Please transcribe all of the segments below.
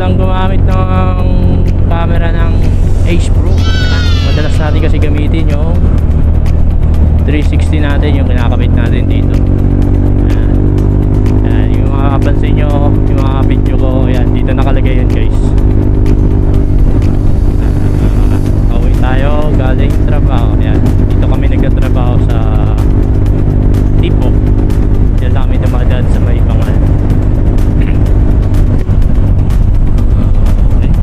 lang gumamit ng camera ng Ace Pro. Madalas natin kasi gamitin yung 360 natin, yung kinakabit natin dito. Ayan, yung makakapansin nyo, yung mga video ko, ayan, dito nakalagay yun guys. Pauwi tayo galing trabaho. Ayan, dito kami nagkatrabaho sa Tipo. Diyan lang kami dumadaan sa may Bangal. Okay.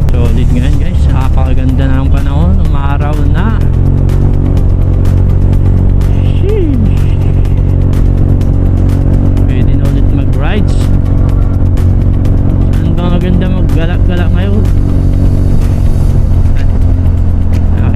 Solid nga yan guys, nakakaganda na ng panahon, umaraw na. Pwede na ulit mag-rides. Saan ba maganda mag-galak-galak ngayon?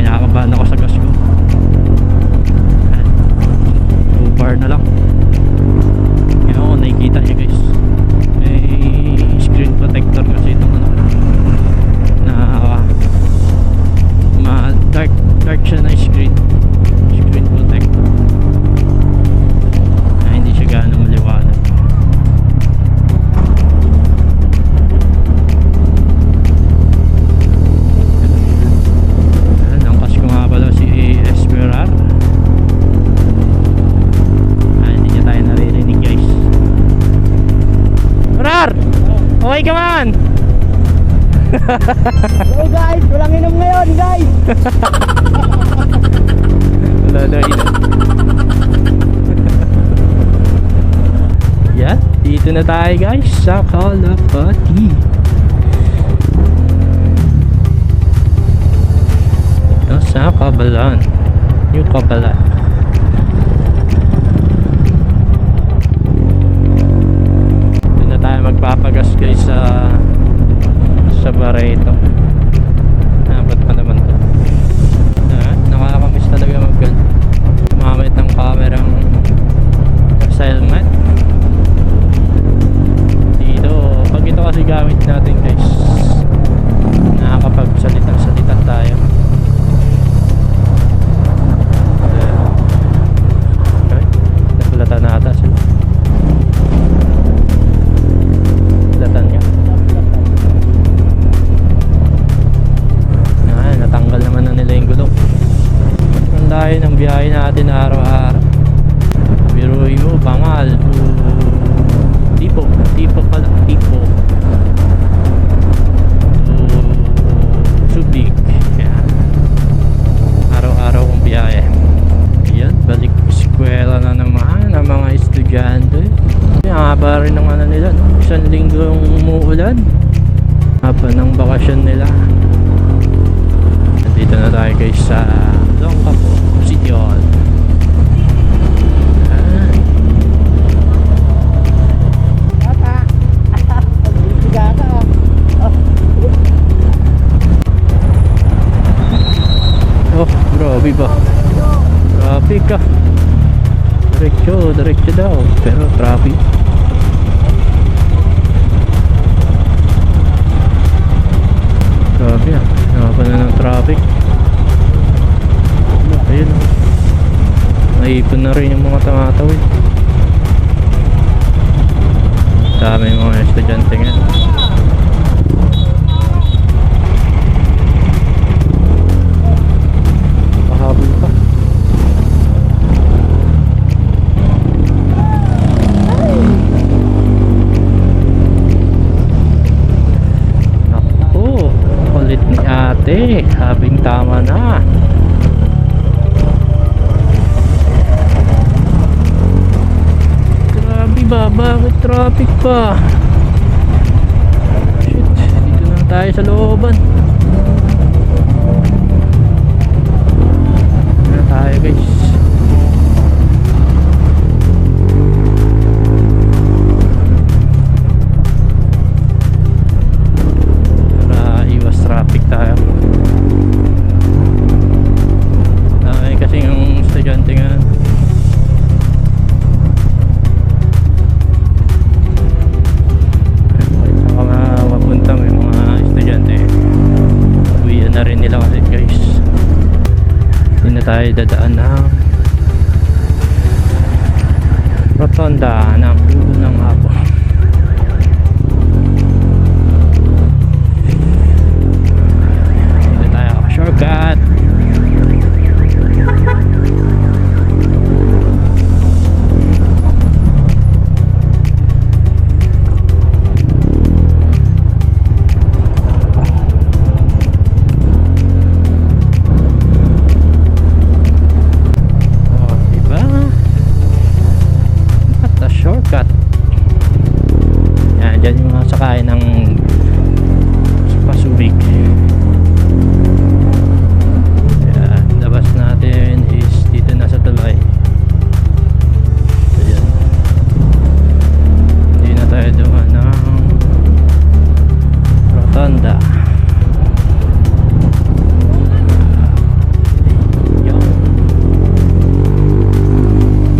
Kinakabahan ako sa gas ko. So far na lang. Yan o, nakikita nyo guys, may screen protector kasi itong ano na dark siya na screen protector. Hindi siya gaano maliwanag. Angkas ko nga pala si Esmerar. Hindi niya tayo naririnig guys. Rar! Okay ka man! Hello guys, walang inom ngayon guys. Wala na inom. Yan, dito na tayo guys sa Kalapati. Sa Kabalan, New Kabalan. Dito na tayo magpapagas guys sa Barreto. Ba't pa naman to? Nakakamiss talaga gumamit ng kamerang Silent. Dito, pag ito kasi gamit natin guys, nakakapagsalita tayo. Okay, nakulatan na ata sila. Kulatan nga. Natanggal naman na nila yung gulong. Ang dahil ng biyahe natin araw-araw. Biruin mo, Bangal to Tipo pala, Tipo to Subic. Yan. Araw-araw kong biyahe. Yan, balik eskwela na naman ang mga estudyante. Yan, haba rin ng ano nila, no? Isang linggong umuulan. Haba ng bakasyon nila. Dito na tayo guys sa Longkapo City Hall. Oh, grabe ba? Traffic ka. Diretso daw. Pero traffic. Grabe ah. Nakapa na ng traffic. Ayun. Naipon na rin yung mga tumatawid. Dami yung mga estudyante nga. Pahabol pa. Naku, kulit ni ate. Sabing tama na. Bakit traffic pa? Shit, dito na tayo sa looban. Dito na tayo guys. Para iwas traffic tayo. Dami kasi yung estudyante nga. Tayo dadaan ng rotonda ng Pulo ng Hapon. sasakayan ng Pasubik. Kaya labas natin is dito na sa tulay. Ayan. Hindi na tayo dumaan ng Rotonda.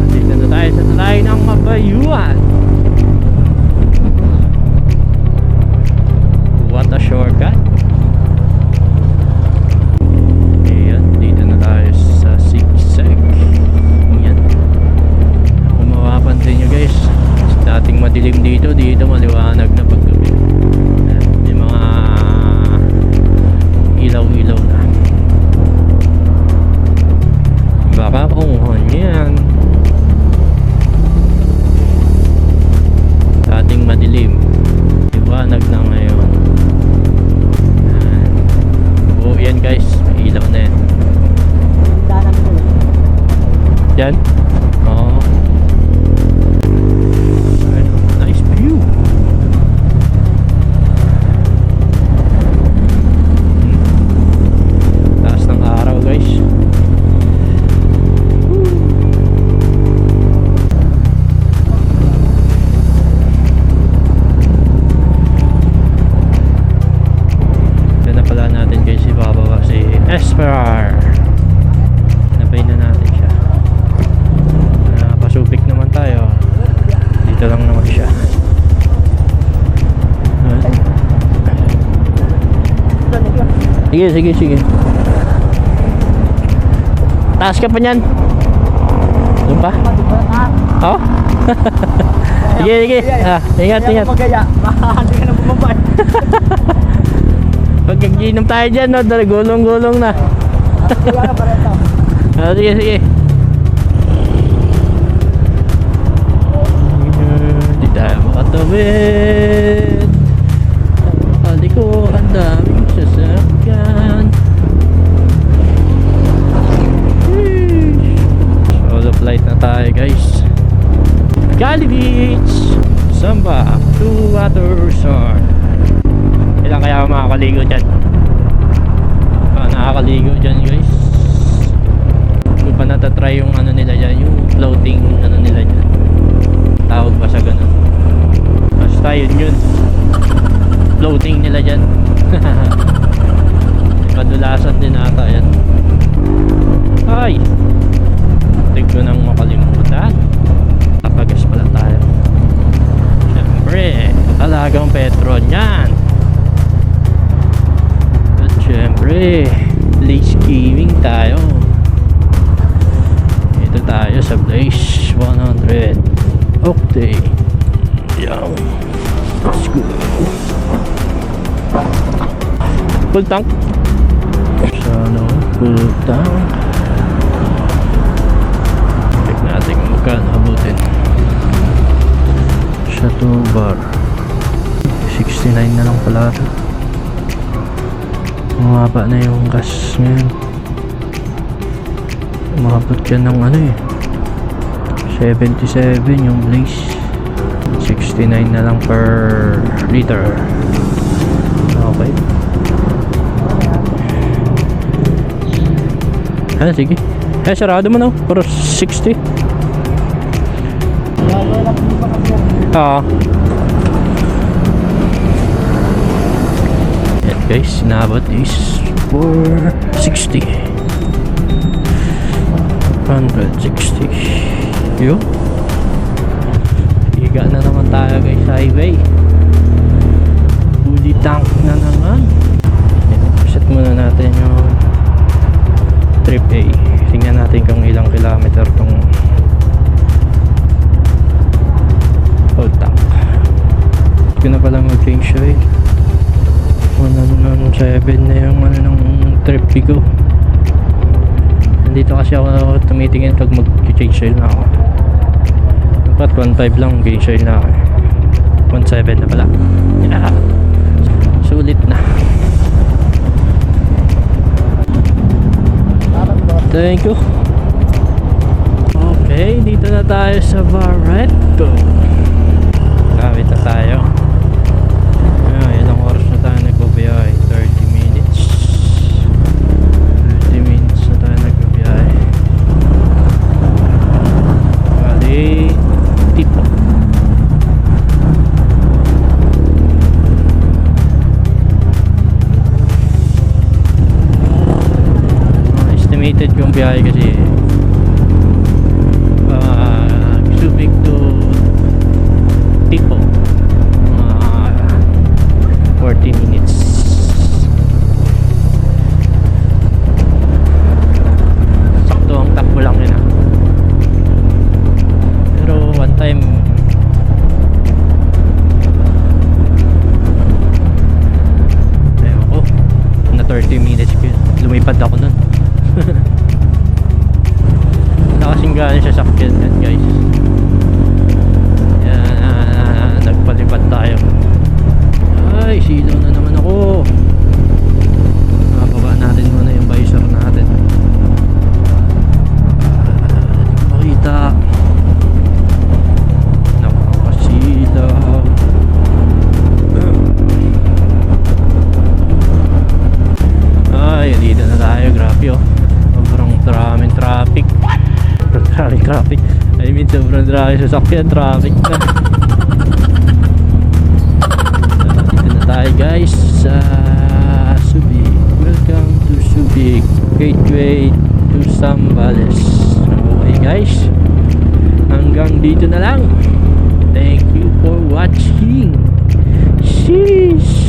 Dito na tayo sa tulay ng Mabayuan. What a shortcut. Ayan, dito na tayo sa zigzag. Ayan. Kung mapapansin nyo guys, dating madilim dito, dito maliwanag na paggabi. Ayan, may mga ilaw-ilaw na. Baka kung yan dating madilim, liwanag na ngayon. Oo, yan guys, may ilaw na yan. Danan ko. Yan? Oo. Ayun, nice view. Taas ng araw guys. Esperar. Nabay na natin siya. Pasubik naman tayo. Dito lang naman siya. Sige. Taas ka pa niyan. Doon pa? Oh? Sige. Ingat. Hindi ka na bumabay. Pag nag-inom tayo dyan, no? Gulong-gulong na. Sige. Hindi tayo makatawid. Kali ko, ang daming sasakyan. Solo flight na tayo guys. Cali Beach, Samba to Waterson. Ilan kaya makakaligo dyan? Nakakaligo dyan guys. Hindi pa natatry yung ano nila dyan, yung floating ano nila dyan. Tawag ba sa ganun? Basta yun floating nila dyan. Kadulasan din ata yan. Ay, tig ko nang makalimutan. Tapagas pala tayo. Siyempre, talagang Petron yan. Siyempre, place gaming tayo. Ito tayo sa Blaze 100 Octane. Yan. Let's go. Full tank. Sana full tank. Check natin kung magkano abutin. Chateau Bar 69 na lang pala ito. Umaba na yung gas ngayon. Umabot yan ng ano eh 77 yung Blaze. 69 na lang per liter. Okay. Sige. Sarado mo na. Pero 60. Oo. Yan guys, sinabot is 460. 160. Yun. Higa na naman tayo guys sa highway. Fully tank na naman. Set muna natin yung trip A. Tingnan natin kung ilang kilometer tong full tank. Hindi ko na pala mag-change oil. 107 na yung ano ng trip B ko. Nandito kasi ako tumitingin pag mag-change oil na ako. Dapat 1.5 lang change oil na ako. 1.7 na pala. Yeah. Sulit na. Thank you. Okay, dito na tayo sa Barreto. Gamit na tayo. traffic po. 40 minutes. Sakto ang takbo lang yun ah. Pero one time ewan ko, na 30 minutes ko yun. Lumipad ako nun. Wala kasing gano'n siya sakyan yan guys. Yan, nagpalipad tayo. Ay, silaw na naman ako. Mababa natin muna yung visor natin. Makita. Nakakasilaw. Ay, dito na tayo. Grabe oh. Sobrang maraming traffic. Sobrang maraming traffic. I mean, sobrang maraming sasakyan. Traffic na. Tayo guys sa Subic. Welcome to Subic, gateway to Zambales. Okay guys, hanggang dito na lang. Thank you for watching. Sheesh.